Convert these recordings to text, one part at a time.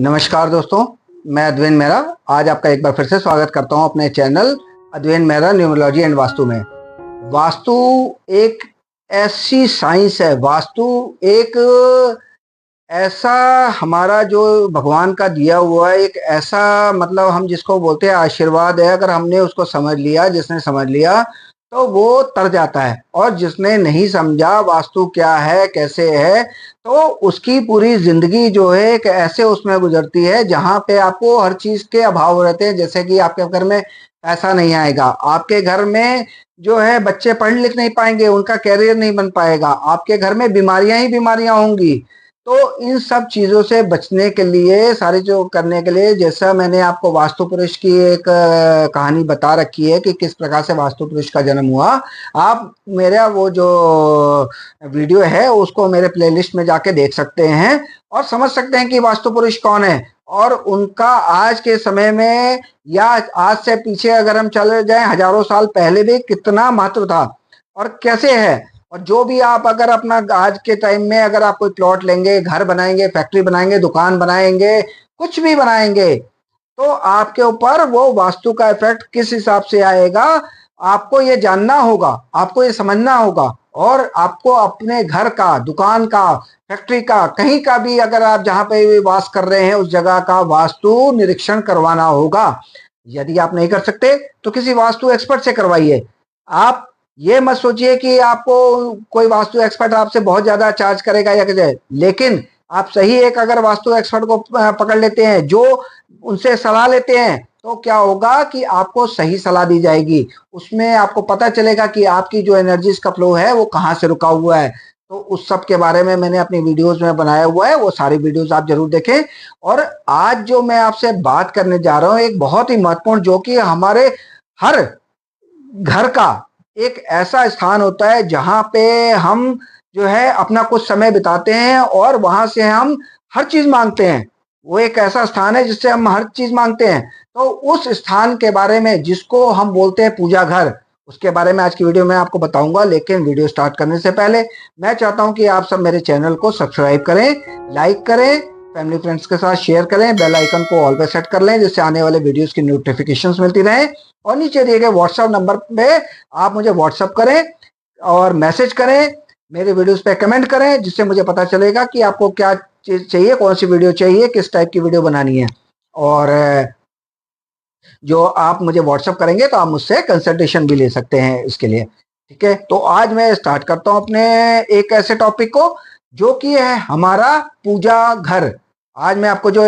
नमस्कार दोस्तों, मैं अद्वैन मेहरा आज आपका एक बार फिर से स्वागत करता हूं अपने channel Advain Mehra numerology and Vastu में। वास्तु एक ऐसी साइंस है, वास्तु एक ऐसा हमारा जो भगवान का दिया हुआ है, एक ऐसा मतलब हम जिसको बोलते हैं आशीर्वाद है। अगर हमने उसको समझ लिया, जिसने समझ लिया तो वो तर जाता है, और जिसने नहीं समझा वास्तु क्या है कैसे है तो उसकी पूरी जिंदगी जो है एक ऐसे उसमें गुजरती है जहां पे आपको हर चीज के अभाव रहते हैं। जैसे कि आपके घर में पैसा नहीं आएगा, आपके घर में जो है बच्चे पढ़ लिख नहीं पाएंगे, उनका कैरियर नहीं बन पाएगा, आपके घर में बीमारियां ही बीमारियां होंगी। तो इन सब चीजों से बचने के लिए, सारी जो करने के लिए, जैसा मैंने आपको वास्तु पुरुष की एक कहानी बता रखी है कि किस प्रकार से वास्तु पुरुष का जन्म हुआ। आप मेरा वो जो वीडियो है उसको मेरे प्लेलिस्ट में जाके देख सकते हैं और समझ सकते हैं कि वास्तु पुरुष कौन है और उनका आज के समय में या आज से पीछे अगर हम चले जाएं हजारों साल पहले भी कितना महत्व था और कैसे है। और जो भी आप अगर अपना आज के टाइम में अगर आप कोई प्लॉट लेंगे, घर बनाएंगे, फैक्ट्री बनाएंगे, दुकान बनाएंगे, कुछ भी बनाएंगे, तो आपके ऊपर वो वास्तु का इफेक्ट किस हिसाब से आएगा आपको ये जानना होगा, आपको ये समझना होगा। और आपको अपने घर का, दुकान का, फैक्ट्री का, कहीं का भी अगर आप जहां पे भी वास कर रहे हैं उस जगह का वास्तु निरीक्षण करवाना होगा। यदि आप नहीं कर सकते तो किसी वास्तु एक्सपर्ट से करवाइए। आप ये मत सोचिए कि आपको कोई वास्तु एक्सपर्ट आपसे बहुत ज्यादा चार्ज करेगा या कैसे, लेकिन आप सही एक अगर वास्तु एक्सपर्ट को पकड़ लेते हैं, जो उनसे सलाह लेते हैं, तो क्या होगा कि आपको सही सलाह दी जाएगी। उसमें आपको पता चलेगा कि आपकी जो एनर्जीज का फ्लो है वो कहाँ से रुका हुआ है। तो उस सब के बारे में मैंने अपनी वीडियोस में बनाया हुआ है, वो सारी वीडियोस आप जरूर देखें। और आज जो मैं आपसे बात करने जा रहा हूँ एक बहुत ही महत्वपूर्ण, जो कि हमारे हर घर का एक ऐसा स्थान होता है जहां पे हम जो है अपना कुछ समय बिताते हैं और वहां से हम हर चीज मांगते हैं। वो एक ऐसा स्थान है जिससे हम हर चीज मांगते हैं। तो उस स्थान के बारे में जिसको हम बोलते हैं पूजा घर, उसके बारे में आज की वीडियो में आपको बताऊंगा। लेकिन वीडियो स्टार्ट करने से पहले मैं चाहता हूं कि आप सब मेरे चैनल को सब्सक्राइब करें, लाइक करें, फैमिली फ्रेंड्स के साथ शेयर करें, बेल आइकन को ऑल पे सेट कर लें जिससे आने वाले वीडियोस की नोटिफिकेशंस मिलती रहे। और नीचे दिए गए व्हाट्सएप नंबर पे आप मुझे व्हाट्सएप करें और मैसेज करें, मेरे वीडियोस पे कमेंट करें, जिससे मुझे पता चलेगा कि आपको क्या चीज चाहिए, कौन सी वीडियो चाहिए, किस टाइप की वीडियो बनानी है। और जो आप मुझे व्हाट्सएप करेंगे तो आप मुझसे कंसल्टेशन भी ले सकते हैं इसके लिए। ठीक है, तो आज मैं स्टार्ट करता हूं अपने एक ऐसे टॉपिक को जो कि है हमारा पूजा घर। आज मैं आपको जो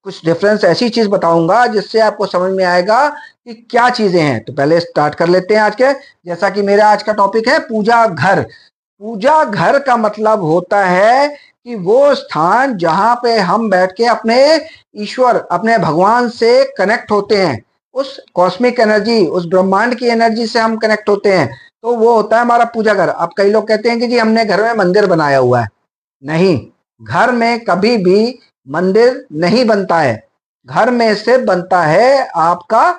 कुछ डिफरेंस ऐसी चीज बताऊंगा जिससे आपको समझ में आएगा कि क्या चीजें हैं। तो पहले स्टार्ट कर लेते हैं आज के, जैसा कि मेरा आज का टॉपिक है पूजा घर। पूजा घर का मतलब होता है कि वो स्थान जहां पे हम बैठ के अपने ईश्वर, अपने भगवान से कनेक्ट होते हैं, उस कॉस्मिक एनर्जी, उस ब्रह्मांड की एनर्जी से हम कनेक्ट होते हैं। तो वो होता है हमारा पूजा घर। अब कई लोग कहते हैं कि जी हमने घर में मंदिर बनाया हुआ है। नहीं, घर में कभी भी मंदिर नहीं बनता है। घर में से बनता है आपका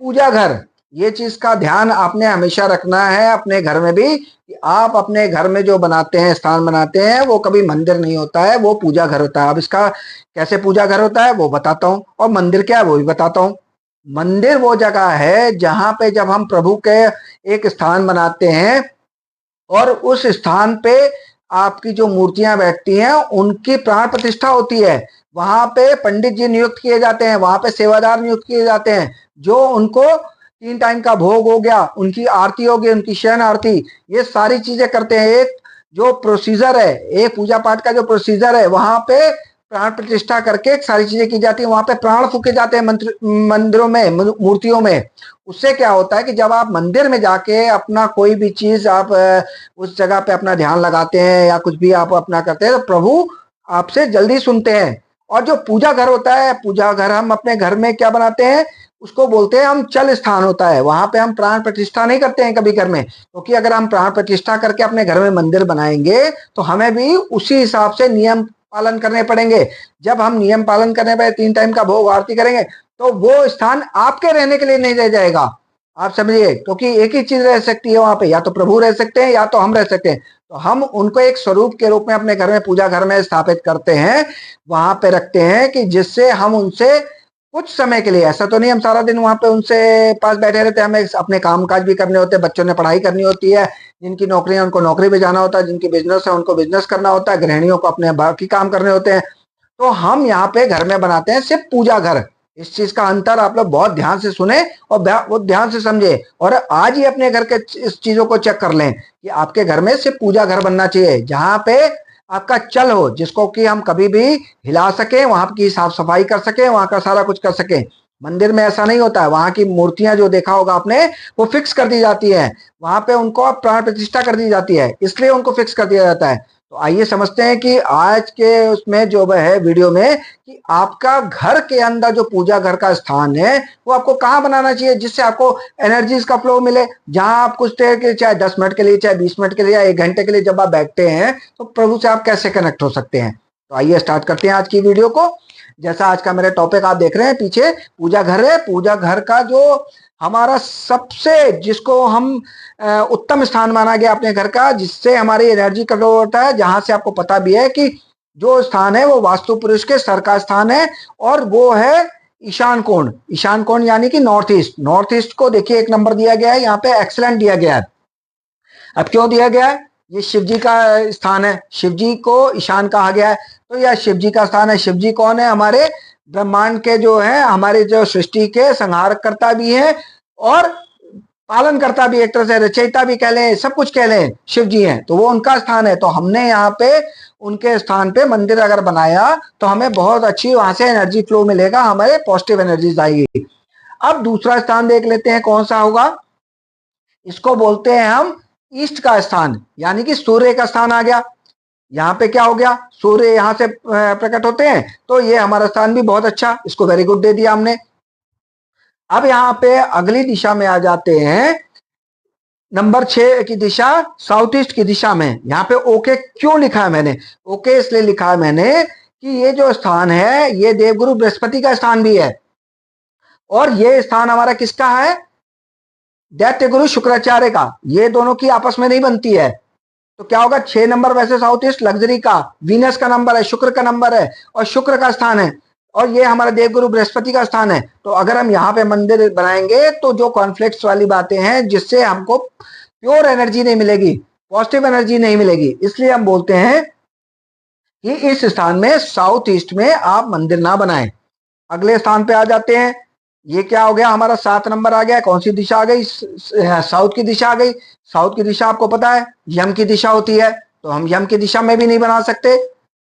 पूजा घर। ये चीज का ध्यान आपने हमेशा रखना है अपने घर में भी, कि आप अपने घर में जो बनाते हैं, स्थान बनाते हैं, वो कभी मंदिर नहीं होता है, वो पूजा घर होता है। अब इसका कैसे पूजा घर होता है वो बताता हूँ, और मंदिर क्या है वो भी बताता हूँ। मंदिर वो जगह है जहां पे जब हम प्रभु के एक स्थान बनाते हैं और उस स्थान पे आपकी जो मूर्तियां बैठती हैं उनकी प्राण प्रतिष्ठा होती है। वहां पे पंडित जी नियुक्त किए जाते हैं, वहां पे सेवादार नियुक्त किए जाते हैं, जो उनको 3 टाइम का भोग हो गया, उनकी आरती होगी, उनकी शयन आरती, ये सारी चीजें करते हैं। एक जो प्रोसीजर है, एक पूजा पाठ का जो प्रोसीजर है, वहां पे प्राण प्रतिष्ठा करके सारी चीजें की जाती है। वहां पे प्राण फूके जाते हैं मंदिरों में, मूर्तियों में। उससे क्या होता है कि जब आप मंदिर में जाके अपना कोई भी चीज आप उस जगह पे अपना ध्यान लगाते हैं या कुछ भी आप अपना करते हैं, तो प्रभु आपसे जल्दी सुनते हैं। और जो पूजा घर होता है, पूजा घर हम अपने घर में क्या बनाते हैं, उसको बोलते हैं हम चल स्थान होता है। वहां पे हम प्राण प्रतिष्ठा नहीं करते हैं कभी घर में, क्योंकि अगर हम प्राण प्रतिष्ठा करके अपने घर में मंदिर बनाएंगे तो हमें भी उसी हिसाब से नियम पालन करने पड़ेंगे। जब हम नियम पालन करने पर 3 टाइम का भोग आरती करेंगे तो वो स्थान आपके रहने के लिए नहीं रह जाएगा। आप समझिए, क्योंकि एक ही चीज रह सकती है वहां पे, या तो प्रभु रह सकते हैं या तो हम रह सकते हैं। तो हम उनको एक स्वरूप के रूप में अपने घर में, पूजा घर में स्थापित करते हैं, वहां पे रखते हैं, कि जिससे हम उनसे कुछ समय के लिए, ऐसा तो नहीं हम सारा दिन वहां पे उनसे पास बैठे रहते हैं, हमें अपने काम काज भी करने होते हैं, बच्चों ने पढ़ाई करनी होती है, जिनकी नौकरी है उनको नौकरी पे जाना होता है, जिनकी बिजनेस है उनको बिजनेस करना होता है, गृहिणियों को अपने बाकी काम करने होते हैं। तो हम यहाँ पे घर में बनाते हैं सिर्फ पूजा घर। इस चीज का अंतर आप लोग बहुत ध्यान से सुने और बहुत ध्यान से समझे, और आज ही अपने घर के इस चीजों को चेक कर लें कि आपके घर में सिर्फ पूजा घर बनना चाहिए, जहां पे आपका चल हो, जिसको कि हम कभी भी हिला सके, वहां की साफ सफाई कर सके, वहां का सारा कुछ कर सके। मंदिर में ऐसा नहीं होता है, वहां की मूर्तियां जो देखा होगा आपने, वो फिक्स कर दी जाती है, वहां पे उनको प्राण प्रतिष्ठा कर दी जाती है, इसलिए उनको फिक्स कर दिया जाता है। तो आइए समझते हैं कि आज के उसमें जो है वीडियो में, कि आपका घर के अंदर जो पूजा घर का स्थान है वो आपको कहाँ बनाना चाहिए, जिससे आपको एनर्जीज का फ्लो मिले, जहां आप कुछ देर के, चाहे 10 मिनट के लिए, चाहे 20 मिनट के लिए, या 1 घंटे के लिए जब आप बैठते हैं, तो प्रभु से आप कैसे कनेक्ट हो सकते हैं। तो आइए स्टार्ट करते हैं आज की वीडियो को। जैसा आज का मेरा टॉपिक आप देख रहे हैं, पीछे पूजा घर है। पूजा घर का जो हमारा सबसे, जिसको हम उत्तम स्थान माना गया अपने घर का, जिससे हमारी एनर्जी का फ्लो होता है, जहां से आपको पता भी है कि जो स्थान है वो वास्तु पुरुष के सर का स्थान है, और वो है ईशान कोण। ईशान कोण यानी कि नॉर्थ ईस्ट। नॉर्थ ईस्ट को देखिए 1 नंबर दिया गया है, यहाँ पे एक्सीलेंट दिया गया है। अब क्यों दिया गया है? ये शिव जी का स्थान है, शिव जी को ईशान कहा गया है, तो यह शिव जी का स्थान है। शिव जी कौन है? हमारे ब्रह्मांड के जो है, हमारे जो सृष्टि के संहारकर्ता भी है और पालन करता भी, एक तरह से रचयिता भी कह लें, सब कुछ कह लें, शिव जी हैं, तो वो उनका स्थान है। तो हमने यहाँ पे उनके स्थान पे मंदिर अगर बनाया तो हमें बहुत अच्छी वहां से एनर्जी फ्लो मिलेगा, हमारे पॉजिटिव एनर्जीज आएगी। अब दूसरा स्थान देख लेते हैं कौन सा होगा। इसको बोलते हैं हम ईस्ट का स्थान, यानी कि सूर्य का स्थान आ गया। यहाँ पे क्या हो गया? सूर्य यहाँ से प्रकट होते हैं, तो ये हमारा स्थान भी बहुत अच्छा, इसको वेरी गुड दे दिया हमने। अब यहाँ पे अगली दिशा में आ जाते हैं, नंबर 6 की दिशा, साउथ ईस्ट की दिशा में। यहाँ पे ओके क्यों लिखा है मैंने? ओके इसलिए लिखा है मैंने कि ये जो स्थान है, ये देवगुरु बृहस्पति का स्थान भी है, और ये स्थान हमारा किसका है? दैत्य गुरु शुक्राचार्य का। ये दोनों की आपस में नहीं बनती है, तो क्या होगा? 6 नंबर वैसे साउथ ईस्ट लग्जरी का, वीनस का नंबर है, शुक्र का नंबर है, और शुक्र का स्थान है, और ये हमारा देवगुरु बृहस्पति का स्थान है। तो अगर हम यहाँ पे मंदिर बनाएंगे तो जो कॉन्फ्लिक्ट्स वाली बातें हैं, जिससे हमको प्योर एनर्जी नहीं मिलेगी, पॉजिटिव एनर्जी नहीं मिलेगी, इसलिए हम बोलते हैं कि इस स्थान में, साउथ ईस्ट में आप मंदिर ना बनाएं। अगले स्थान पे आ जाते हैं। ये क्या हो गया? हमारा 7 नंबर आ गया। कौन सी दिशा आ गई? साउथ की दिशा आ गई। साउथ की दिशा आपको पता है यम की दिशा होती है, तो हम यम की दिशा में भी नहीं बना सकते,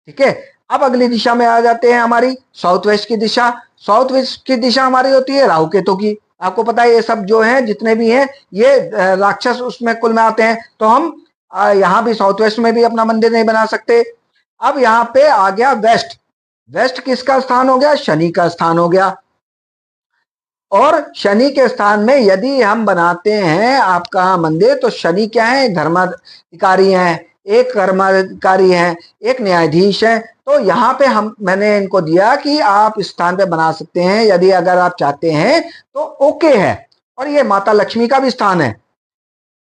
ठीक है। अब अगली दिशा में आ जाते हैं, हमारी साउथ वेस्ट की दिशा। साउथ वेस्ट की दिशा हमारी होती है राहु केतु की। आपको पता है ये सब जो है, जितने भी हैं, ये राक्षस उसमें कुल में आते हैं, तो हम यहाँ भी साउथ वेस्ट में भी अपना मंदिर नहीं बना सकते। अब यहाँ पे आ गया वेस्ट। वेस्ट किसका स्थान हो गया? शनि का स्थान हो गया। और शनि के स्थान में यदि हम बनाते हैं आपका मंदिर, तो शनि क्या है? धर्माधिकारी हैं, एक कर्माधिकारी हैं, एक न्यायाधीश है। तो यहाँ पे मैंने इनको दिया कि आप इस स्थान पे बना सकते हैं, यदि अगर आप चाहते हैं तो ओके है। और ये माता लक्ष्मी का भी स्थान है,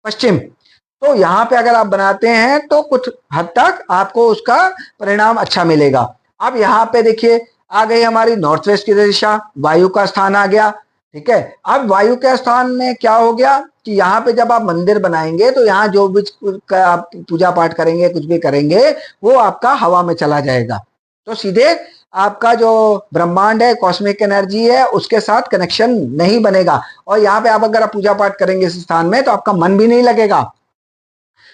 पश्चिम। तो यहाँ पे अगर आप बनाते हैं तो कुछ हद तक आपको उसका परिणाम अच्छा मिलेगा। अब यहाँ पे देखिए आ गई हमारी नॉर्थ वेस्ट की दिशा, वायु का स्थान आ गया, ठीक है। अब वायु के स्थान में क्या हो गया कि यहाँ पे जब आप मंदिर बनाएंगे, तो यहाँ जो भी आप पूजा पाठ करेंगे, कुछ भी करेंगे, वो आपका हवा में चला जाएगा, तो सीधे आपका जो ब्रह्मांड है, कॉस्मिक एनर्जी है, उसके साथ कनेक्शन नहीं बनेगा। और यहाँ पे आप अगर आप पूजा पाठ करेंगे इस स्थान में, तो आपका मन भी नहीं लगेगा,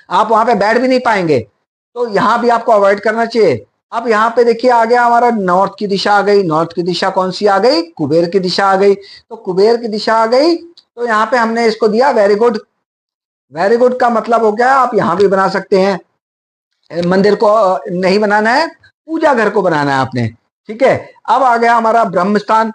आप वहां पे बैठ भी नहीं पाएंगे, तो यहाँ भी आपको अवॉइड करना चाहिए। अब यहाँ पे देखिए आ गया हमारा नॉर्थ की दिशा आ गई। नॉर्थ की दिशा कौन सी आ गई? कुबेर की दिशा आ गई। तो कुबेर की दिशा आ गई, तो यहाँ पे हमने इसको दिया वेरी गुड। वेरी गुड का मतलब हो गया आप यहाँ भी बना सकते हैं। मंदिर को नहीं बनाना है, पूजा घर को बनाना है आपने, ठीक है। अब आ गया हमारा ब्रह्म स्थान।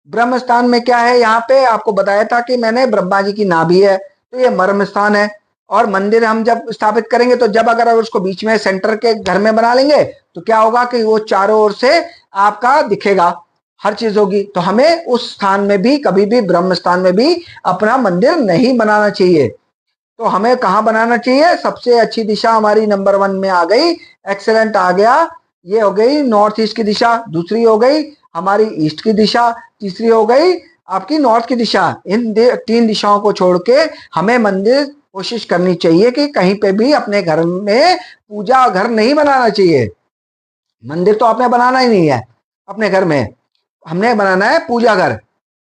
ब्रह्म स्थान में क्या है? यहाँ पे आपको बताया था कि मैंने ब्रह्मा जी की नाभि है, तो ये मर्म स्थान है। और मंदिर हम जब स्थापित करेंगे, तो जब अगर उसको बीच में सेंटर के घर में बना लेंगे, तो क्या होगा कि वो चारों ओर से आपका दिखेगा, हर चीज होगी। तो हमें उस स्थान में भी, कभी भी ब्रह्म स्थान में भी अपना मंदिर नहीं बनाना चाहिए। तो हमें कहाँ बनाना चाहिए? सबसे अच्छी दिशा हमारी नंबर 1 में आ गई, एक्सेलेंट आ गया। ये हो गई नॉर्थ ईस्ट की दिशा, दूसरी हो गई हमारी ईस्ट की दिशा, तीसरी हो गई आपकी नॉर्थ की दिशा। इन 3 दिशाओं को छोड़ के हमें मंदिर कोशिश करनी चाहिए कि कहीं पे भी अपने घर में पूजा घर नहीं बनाना चाहिए। मंदिर तो आपने बनाना ही नहीं है अपने घर में, हमने बनाना है पूजा घर।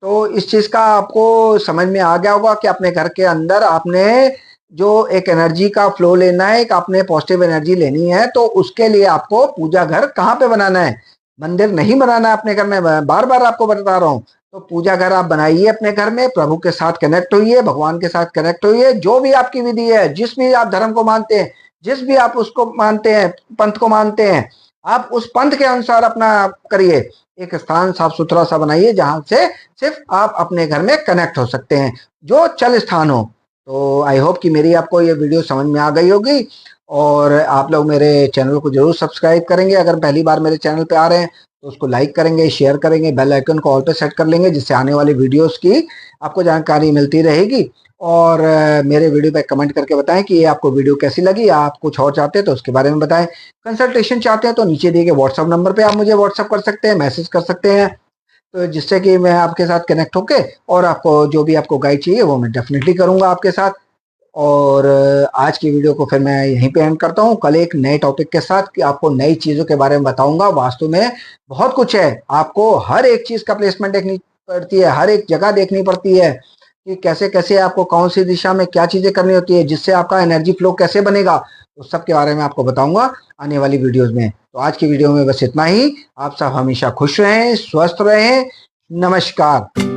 तो इस चीज का आपको समझ में आ गया होगा कि अपने घर के अंदर आपने जो एक एनर्जी का फ्लो लेना है, एक आपने पॉजिटिव एनर्जी लेनी है, तो उसके लिए आपको पूजा घर कहाँ पे बनाना है? मंदिर नहीं बनाना है अपने घर में, बार बार आपको बता रहा हूँ। तो पूजा घर आप बनाइए अपने घर में, प्रभु के साथ कनेक्ट होइए, भगवान के साथ कनेक्ट होइए। जो भी आपकी विधि है, जिस भी आप धर्म को मानते हैं, जिस भी आप उसको मानते हैं, पंथ को मानते हैं, आप उस पंथ के अनुसार अपना करिए। एक स्थान साफ सुथरा सा बनाइए जहां से सिर्फ आप अपने घर में कनेक्ट हो सकते हैं, जो चल स्थान हो। तो आई होप कि मेरी आपको ये वीडियो समझ में आ गई होगी, और आप लोग मेरे चैनल को जरूर सब्सक्राइब करेंगे। अगर पहली बार मेरे चैनल पे आ रहे हैं तो उसको लाइक करेंगे, शेयर करेंगे, बेल आइकन को ऑल पे सेट कर लेंगे, जिससे आने वाली वीडियोस की आपको जानकारी मिलती रहेगी। और मेरे वीडियो पे कमेंट करके बताएं कि ये आपको वीडियो कैसी लगी, आप कुछ और चाहते हैं तो उसके बारे में बताएं। कंसल्टेशन चाहते हैं तो नीचे दिए गए व्हाट्सअप नंबर पे आप मुझे व्हाट्सअप कर सकते हैं, मैसेज कर सकते हैं, तो जिससे कि मैं आपके साथ कनेक्ट होके और आपको जो भी आपको गाइड चाहिए वो मैं डेफिनेटली करूंगा आपके साथ। और आज की वीडियो को फिर मैं यहीं पे एंड करता हूँ, कल एक नए टॉपिक के साथ कि आपको नई चीज़ों के बारे में बताऊंगा। वास्तु में बहुत कुछ है, आपको हर एक चीज़ का प्लेसमेंट देखनी पड़ती है, हर एक जगह देखनी पड़ती है कि कैसे कैसे आपको कौन सी दिशा में क्या चीज़ें करनी होती है, जिससे आपका एनर्जी फ्लो कैसे बनेगा, उस सब के बारे में आपको बताऊंगा आने वाली वीडियोज़ में। तो आज की वीडियो में बस इतना ही। आप सब हमेशा खुश रहें, स्वस्थ रहें। नमस्कार।